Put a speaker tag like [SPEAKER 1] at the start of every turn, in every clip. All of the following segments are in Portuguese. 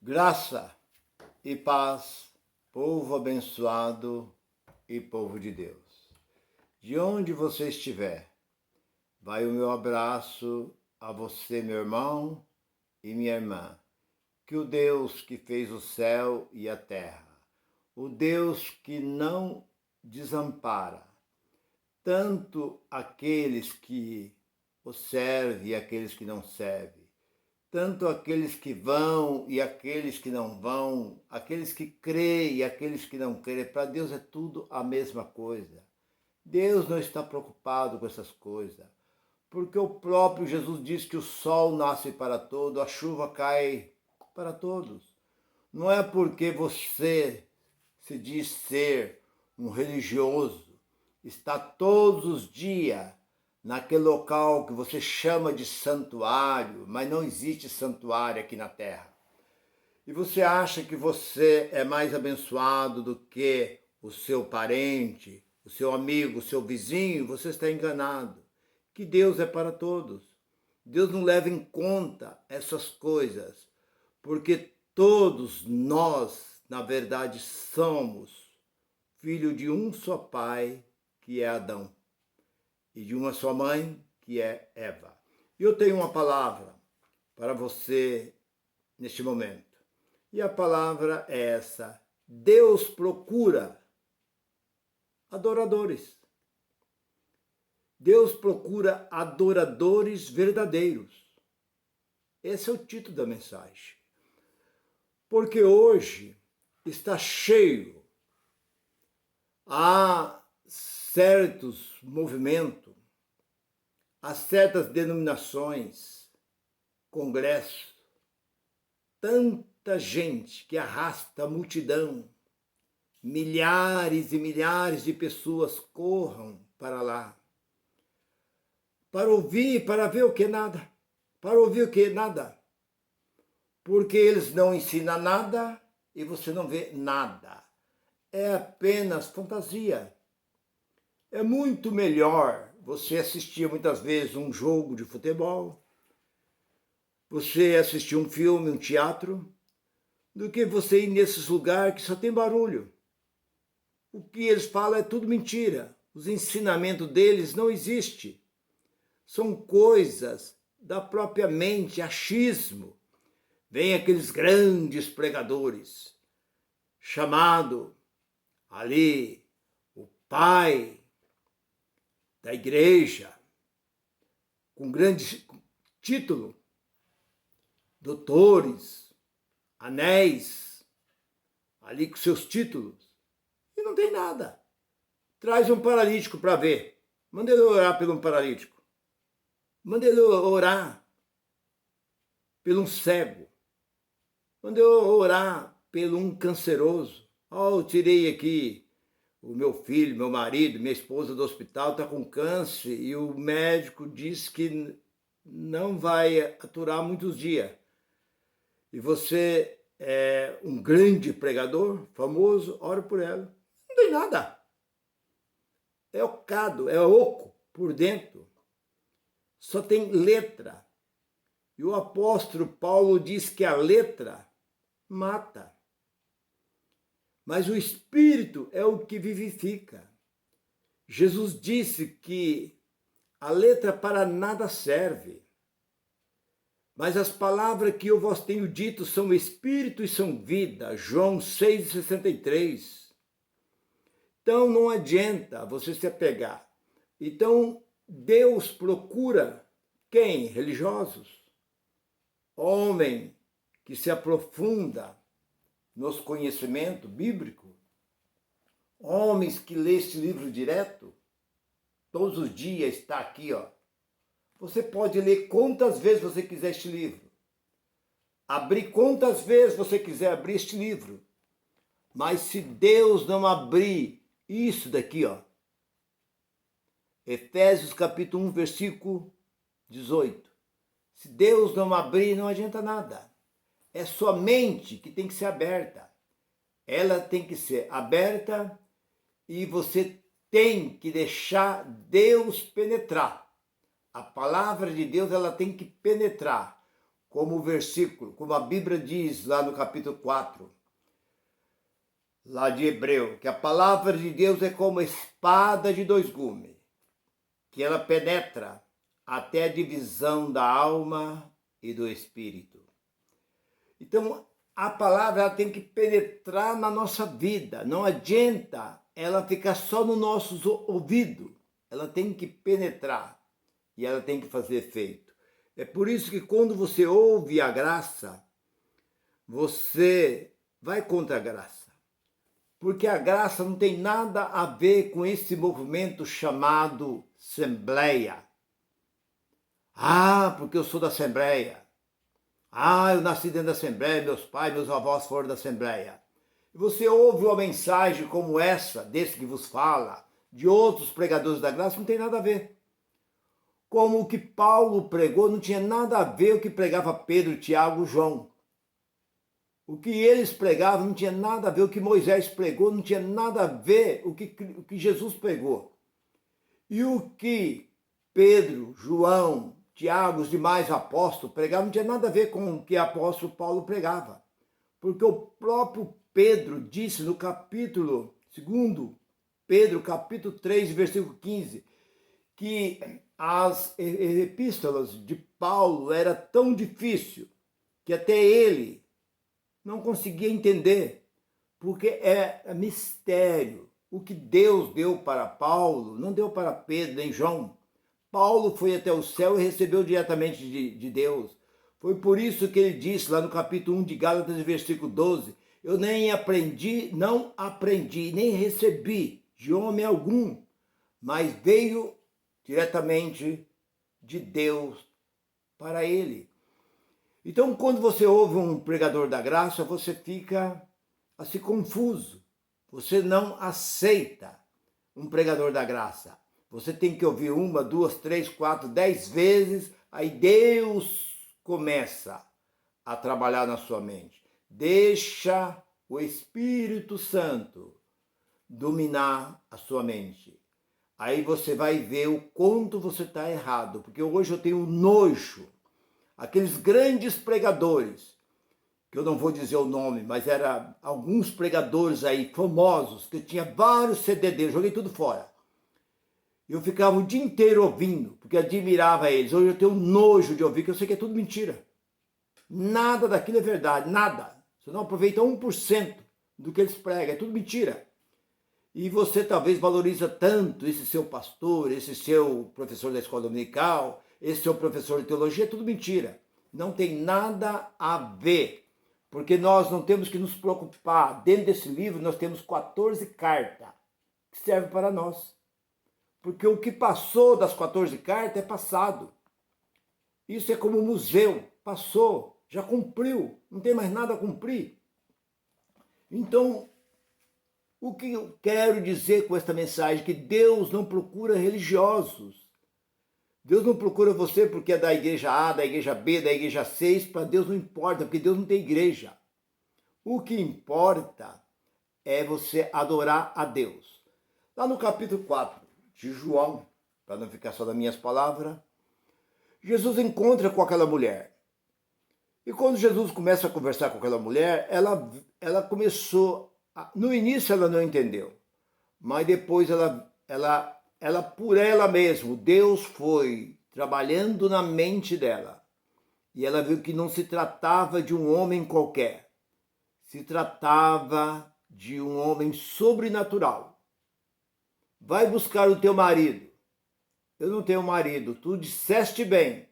[SPEAKER 1] Graça e paz, povo abençoado e povo de Deus. De onde você estiver, vai o meu abraço a você, meu irmão e minha irmã. Que o Deus que fez o céu e a terra, o Deus que não desampara, tanto aqueles que o servem e aqueles que não servem, tanto aqueles que vão e aqueles que não vão, aqueles que creem e aqueles que não creem, para Deus é tudo a mesma coisa. Deus não está preocupado com essas coisas, porque o próprio Jesus diz que o sol nasce para todos, a chuva cai para todos. Não é porque você se diz ser um religioso, está todos os dias naquele local que você chama de santuário, mas não existe santuário aqui na terra. E você acha que você é mais abençoado do que o seu parente, o seu amigo, o seu vizinho, você está enganado. Que Deus é para todos. Deus não leva em conta essas coisas, porque todos nós, na verdade, somos filho de um só pai, que é Adão, e de uma só mãe, que é Eva. E eu tenho uma palavra para você neste momento. E a palavra é essa: Deus procura adoradores. Deus procura adoradores verdadeiros. Esse é o título da mensagem. Porque hoje está cheio, há certos movimentos, há certas denominações, congressos, tanta gente que arrasta a multidão, milhares e milhares de pessoas corram para lá, para ouvir, para ver o que? Nada. Para ouvir o que? Nada. Porque eles não ensinam nada e você não vê nada. É apenas fantasia. É muito melhor você assistir muitas vezes um jogo de futebol, você assistir um filme, um teatro, do que você ir nesses lugares que só tem barulho. O que eles falam é tudo mentira. Os ensinamentos deles não existem. São coisas da própria mente, achismo. Vem aqueles grandes pregadores, chamado ali o pai da igreja, com grande título, doutores, anéis, ali com seus títulos, e não tem nada. Traz um paralítico para ver. Manda ele orar pelo um paralítico. Manda ele orar pelo um cego. Manda eu orar pelo um canceroso. Eu tirei aqui o meu filho, meu marido, minha esposa do hospital, está com câncer e o médico diz que não vai aturar muitos dias. E você é um grande pregador, famoso, ora por ela. Não tem nada. É ocado, é oco por dentro. Só tem letra. E o apóstolo Paulo diz que a letra mata. Mas o Espírito é o que vivifica. Jesus disse que a letra para nada serve. Mas as palavras que eu vos tenho dito são Espírito e são vida. João 6,63. Então não adianta você se apegar. Então Deus procura quem? Religiosos. Homem que se aprofunda nos conhecimentos bíblicos, homens que lê este livro direto, todos os dias está aqui, ó. Você pode ler quantas vezes você quiser este livro, abrir quantas vezes você quiser abrir este livro, mas se Deus não abrir isso daqui, ó, Efésios capítulo 1, versículo 18, se Deus não abrir, não adianta nada. É sua mente que tem que ser aberta. Ela tem que ser aberta e você tem que deixar Deus penetrar. A palavra de Deus, ela tem que penetrar. como o versículo, como a Bíblia diz lá no capítulo 4, lá de Hebreu, que a palavra de Deus é como espada de dois gumes, que ela penetra até a divisão da alma e do espírito. Então, a palavra ela tem que penetrar na nossa vida. Não adianta ela ficar só no nosso ouvido. Ela tem que penetrar e ela tem que fazer efeito. É por isso que quando você ouve a graça, você vai contra a graça. Porque a graça não tem nada a ver com esse movimento chamado Assembleia. Ah, porque eu sou da Assembleia. Ah, eu nasci dentro da Assembleia, meus pais, meus avós foram da Assembleia. E você ouve uma mensagem como essa, desse que vos fala, de outros pregadores da graça, não tem nada a ver. Como o que Paulo pregou não tinha nada a ver com o que pregava Pedro, Tiago, João. O que eles pregavam não tinha nada a ver, o que Moisés pregou não tinha nada a ver o que Jesus pregou. E o que Pedro, João, Tiago, os demais apóstolos pregavam não tinha nada a ver com o que o apóstolo Paulo pregava. Porque o próprio Pedro disse no capítulo 2, Pedro, capítulo 3, versículo 15, que as epístolas de Paulo era tão difícil que até ele não conseguia entender, porque é mistério. O que Deus deu para Paulo, não deu para Pedro nem João. Paulo foi até o céu e recebeu diretamente de Deus. Foi por isso que ele disse lá no capítulo 1 de Gálatas, versículo 12, eu não aprendi, nem recebi de homem algum, mas veio diretamente de Deus para ele. Então, quando você ouve um pregador da graça, você fica assim confuso. Você não aceita um pregador da graça. Você tem que ouvir 1, 2, 3, 4, 10 vezes, aí Deus começa a trabalhar na sua mente. Deixa o Espírito Santo dominar a sua mente. Aí você vai ver o quanto você está errado, porque hoje eu tenho nojo. Aqueles grandes pregadores, que eu não vou dizer o nome, mas eram alguns pregadores aí famosos, que tinha vários CDs, joguei tudo fora. Eu ficava o dia inteiro ouvindo, porque admirava eles. Hoje eu tenho nojo de ouvir, que eu sei que é tudo mentira. Nada daquilo é verdade, nada. Você não aproveita 1% do que eles pregam, é tudo mentira. E você talvez valoriza tanto esse seu pastor, esse seu professor da escola dominical, esse seu professor de teologia, é tudo mentira. Não tem nada a ver. Porque nós não temos que nos preocupar. Dentro desse livro nós temos 14 cartas que servem para nós. Porque o que passou das 14 cartas é passado. Isso é como um museu. Passou, já cumpriu, não tem mais nada a cumprir. Então, o que eu quero dizer com esta mensagem? Que Deus não procura religiosos. Deus não procura você porque é da igreja A, da igreja B, da igreja C. Para Deus não importa, porque Deus não tem igreja. O que importa é você adorar a Deus. Lá no capítulo 4 de João, para não ficar só das minhas palavras, Jesus encontra com aquela mulher. E quando Jesus começa a conversar com aquela mulher, ela começou, no início ela não entendeu, mas depois ela por ela mesma, Deus foi trabalhando na mente dela. E ela viu que não se tratava de um homem qualquer. Se tratava de um homem sobrenatural. Vai buscar o teu marido. Eu não tenho marido. Tu disseste bem,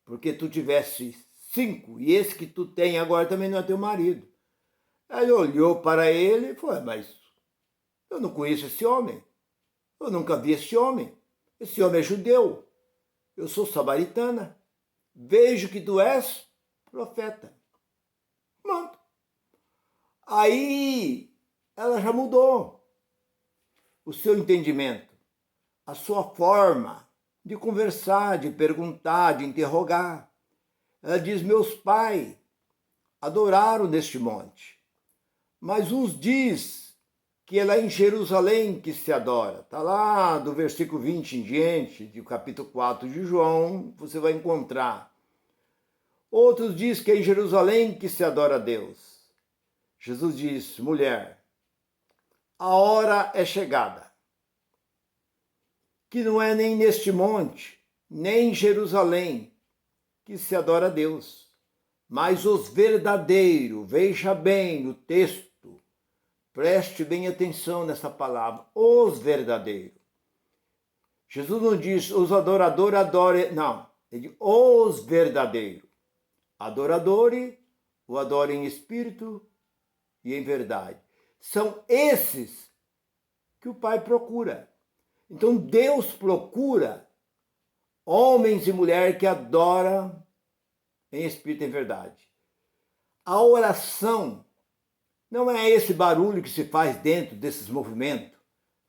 [SPEAKER 1] porque tu tivesse 5 e esse que tu tem agora também não é teu marido. Ela olhou para ele e falou, mas eu não conheço esse homem. Eu nunca vi esse homem. Esse homem é judeu. Eu sou samaritana. Vejo que tu és profeta. Manda. Aí ela já mudou o seu entendimento, a sua forma de conversar, de perguntar, de interrogar. Ela diz, meus pais adoraram neste monte, mas uns diz que é lá em Jerusalém que se adora. Está lá do versículo 20 em diante, do capítulo 4 de João, você vai encontrar. Outros dizem que é em Jerusalém que se adora a Deus. Jesus diz, mulher, a hora é chegada, que não é nem neste monte, nem em Jerusalém, que se adora a Deus, mas os verdadeiros, veja bem o texto, preste bem atenção nessa palavra, os verdadeiros. Jesus não diz os adoradores adorem, não, ele diz os verdadeiros. Adoradores, o adorem em espírito e em verdade. São esses que o Pai procura. Então Deus procura homens e mulheres que adoram em espírito e em verdade. A oração não é esse barulho que se faz dentro desses movimentos,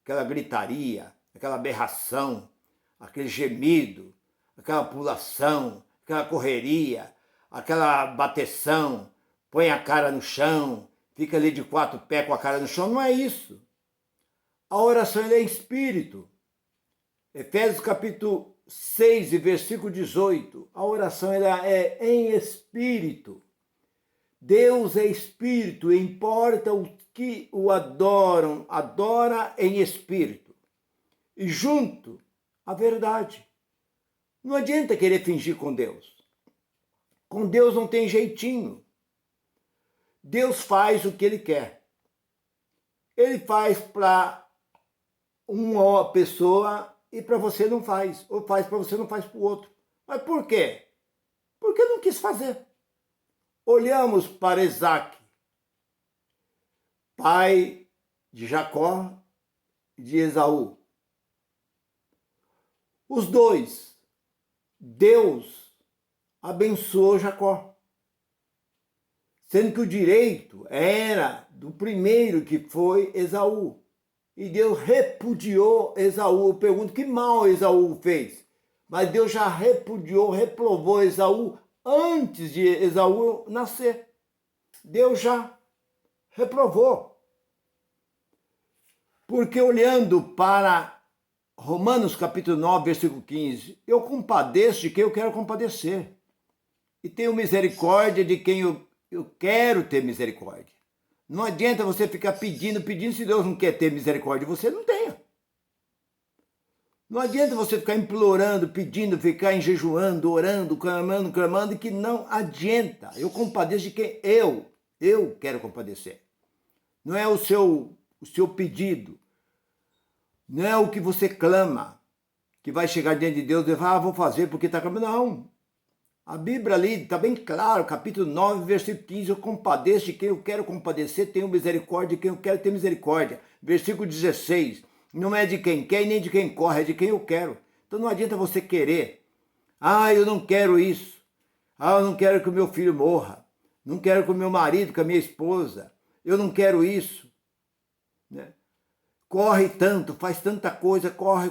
[SPEAKER 1] aquela gritaria, aquela aberração, aquele gemido, aquela pulação, aquela correria, aquela bateção, põe a cara no chão, fica ali de 4 pés com a cara no chão. Não é isso. A oração é em espírito. Efésios capítulo 6 e versículo 18. A oração ela é em espírito. Deus é espírito, importa o que o adoram, adora em espírito. E junto, a verdade. Não adianta querer fingir com Deus. Com Deus não tem jeitinho. Deus faz o que Ele quer. Ele faz para uma pessoa e para você não faz. Ou faz para você, não faz para o outro. Mas por quê? Porque não quis fazer. Olhamos para Isaac, pai de Jacó e de Esaú. Os dois, Deus abençoou Jacó, sendo que o direito era do primeiro, que foi Esaú. E Deus repudiou Esaú. Eu pergunto, que mal Esaú fez? Mas Deus já repudiou, reprovou Esaú antes de Esaú nascer. Deus já reprovou. Porque olhando para Romanos capítulo 9, versículo 15, eu compadeço de quem eu quero compadecer. E tenho misericórdia de quem eu quero ter misericórdia. Não adianta você ficar pedindo, se Deus não quer ter misericórdia, você não tenha. Não adianta você ficar implorando, pedindo, ficar jejuando, orando, clamando, que não adianta. Eu compadeço de quem eu quero compadecer. Não é o seu pedido, não é o que você clama, que vai chegar diante de Deus e vai, vou fazer porque está clamando. Não. A Bíblia ali está bem claro, capítulo 9, versículo 15, eu compadeço de quem eu quero compadecer, tenho misericórdia de quem eu quero ter misericórdia. Versículo 16, não é de quem quer e nem de quem corre, é de quem eu quero. Então não adianta você querer. Eu não quero isso. Eu não quero que o meu filho morra. Não quero que o meu marido, que a minha esposa. Eu não quero isso. Né? Corre tanto, faz tanta coisa, corre,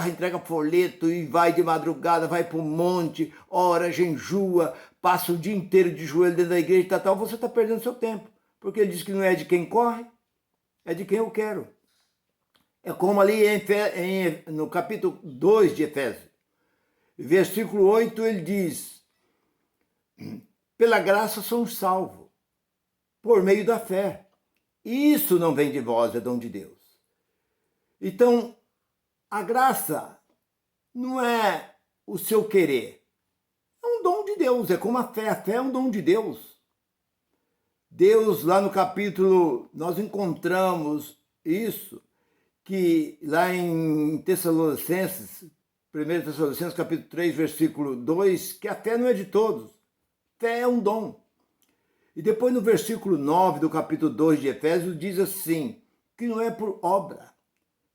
[SPEAKER 1] entrega folheto e vai de madrugada, vai para o monte, ora, jejua, passa o dia inteiro de joelho dentro da igreja e tal, você está perdendo seu tempo. Porque ele diz que não é de quem corre, é de quem eu quero. É como ali no capítulo 2 de Efésios, versículo 8, ele diz, pela graça somos salvos, por meio da fé. Isso não vem de vós, é dom de Deus. Então, a graça não é o seu querer. É um dom de Deus, é como a fé. A fé é um dom de Deus. Deus, lá no capítulo, nós encontramos isso, que lá em Tessalonicenses, 1 Tessalonicenses capítulo 3, versículo 2, que a fé não é de todos. Fé é um dom. E depois no versículo 9 do capítulo 2 de Efésios diz assim, que não é por obra.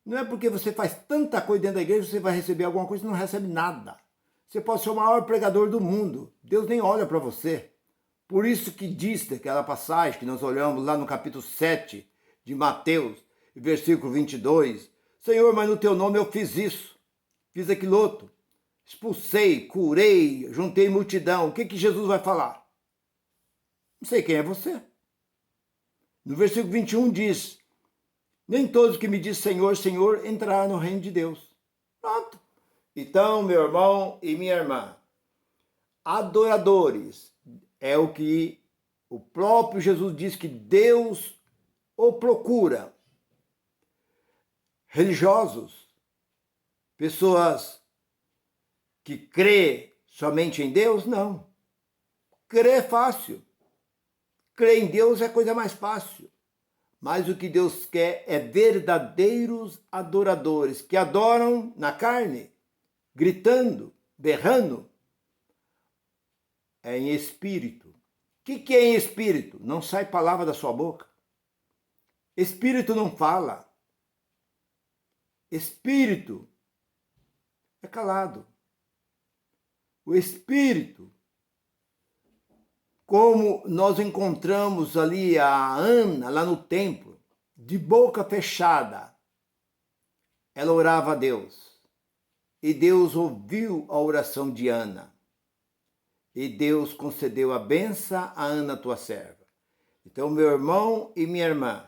[SPEAKER 1] Não é porque você faz tanta coisa dentro da igreja que você vai receber alguma coisa e não recebe nada. Você pode ser o maior pregador do mundo. Deus nem olha para você. Por isso que diz daquela passagem que nós olhamos lá no capítulo 7 de Mateus, versículo 22, Senhor, mas no teu nome eu fiz isso, fiz aquilo outro, expulsei, curei, juntei multidão. O que Jesus vai falar? Não sei quem é você. No versículo 21 diz, nem todos que me dizem Senhor, Senhor, entrarão no reino de Deus. Pronto. Então, meu irmão e minha irmã, adoradores. É o que o próprio Jesus diz que Deus o procura. Religiosos, pessoas que crê somente em Deus, não. Crer é fácil. Crer em Deus é a coisa mais fácil. Mas o que Deus quer é verdadeiros adoradores, que adoram na carne, gritando, berrando, é em espírito. O que é em espírito? Não sai palavra da sua boca. Espírito não fala. Espírito é calado. O espírito, como nós encontramos ali a Ana, lá no templo, de boca fechada, ela orava a Deus. E Deus ouviu a oração de Ana. E Deus concedeu a benção a Ana, tua serva. Então, meu irmão e minha irmã,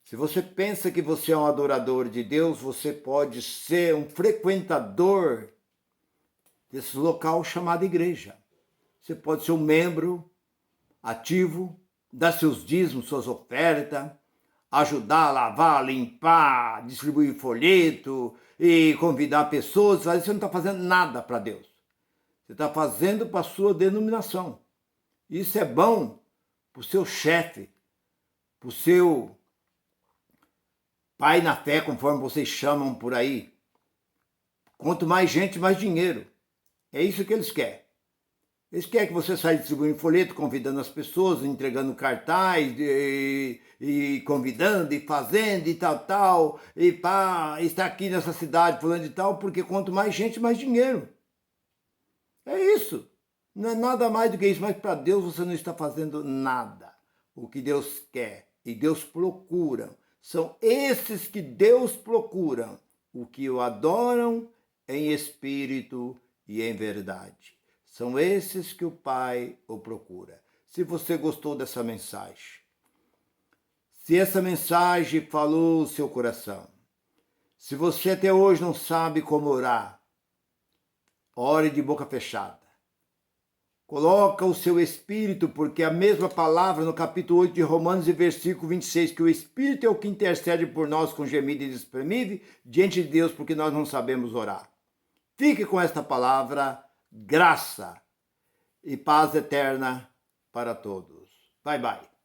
[SPEAKER 1] se você pensa que você é um adorador de Deus, você pode ser um frequentador desse local chamado igreja. Você pode ser um membro ativo, dar seus dízimos, suas ofertas, ajudar a lavar, limpar, distribuir folheto e convidar pessoas. Você não está fazendo nada para Deus. Você está fazendo para a sua denominação. Isso é bom para o seu chefe, para o seu pai na fé, conforme vocês chamam por aí. Quanto mais gente, mais dinheiro. É isso que eles querem. Eles querem que você saia distribuindo folheto, convidando as pessoas, entregando cartaz, e convidando, e fazendo, e tal, e pá, está aqui nessa cidade, fulano e tal, porque quanto mais gente, mais dinheiro. É isso. Não é nada mais do que isso, mas para Deus você não está fazendo nada. O que Deus quer e Deus procura, são esses que Deus procura, o que o adoram em espírito e em verdade. São esses que o Pai o procura. Se você gostou dessa mensagem, se essa mensagem falou o seu coração, se você até hoje não sabe como orar, ore de boca fechada. Coloca o seu espírito, porque a mesma palavra no capítulo 8 de Romanos e versículo 26, que o Espírito é o que intercede por nós com gemido inexprimível diante de Deus, porque nós não sabemos orar. Fique com esta palavra, graça e paz eterna para todos. Bye, bye.